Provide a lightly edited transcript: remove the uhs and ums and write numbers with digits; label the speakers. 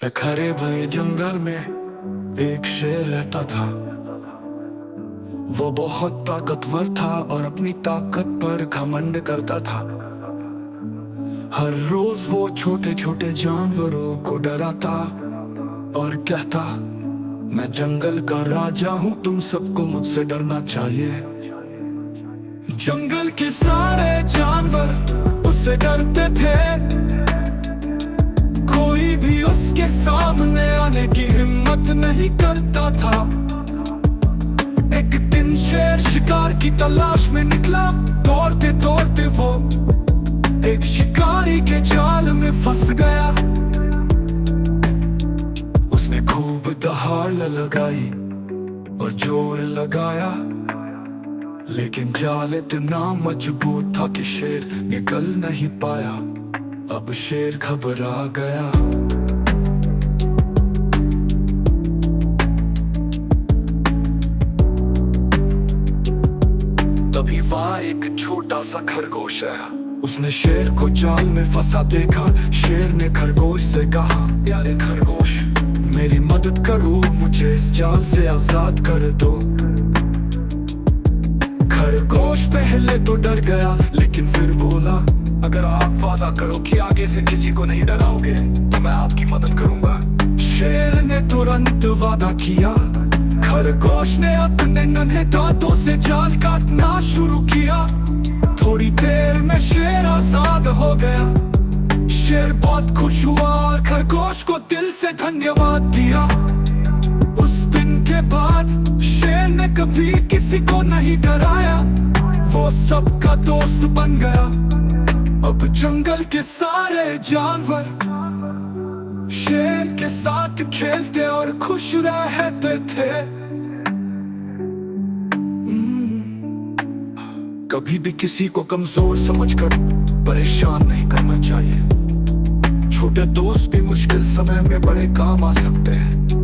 Speaker 1: एक हरे भरे जंगल में एक शेर रहता था। वो बहुत ताकतवर था और अपनी ताकत पर घमंड करता था। हर रोज वो छोटे छोटे जानवरों को डराता और कहता, मैं जंगल का राजा हूँ, तुम सबको मुझसे डरना चाहिए। जंगल के सारे जानवर उससे डरते थे, कोई भी उसके सामने आने की हिम्मत नहीं करता था। एक दिन शेर शिकार की तलाश में निकला। दौड़ते दौड़ते वो एक शिकारी के जाल में फंस गया। उसने खूब दहाड़ लगाई और जोर लगाया, लेकिन जाल इतना मजबूत था कि शेर निकल नहीं पाया। अब शेर घबरा गया। तभी वहाँ एक छोटा सा खरगोश आया। उसने शेर को जाल में फंसा देखा। शेर ने खरगोश से कहा, प्यारे खरगोश, मेरी मदद करो, मुझे इस जाल से आजाद कर दो। खरगोश पहले तो डर गया, लेकिन फिर बोला, अगर आप वादा करो कि आगे से किसी को नहीं डराओगे तो मैं आपकी मदद करूंगा। शेर ने तुरंत वादा किया। खरगोश ने अपने नन्हे दांतों से जाल काटना शुरू किया। थोड़ी देर में शेर आजाद हो गया। शेर बहुत खुश हुआ और खरगोश को दिल से धन्यवाद दिया। उस दिन के बाद शेर ने कभी किसी को नहीं डराया। वो सबका दोस्त बन गया। अब जंगल के सारे जानवर शेर के साथ खेलते और खुश रहते थे। कभी भी किसी को कमजोर समझकर परेशान नहीं करना चाहिए। छोटे दोस्त भी मुश्किल समय में बड़े काम आ सकते हैं।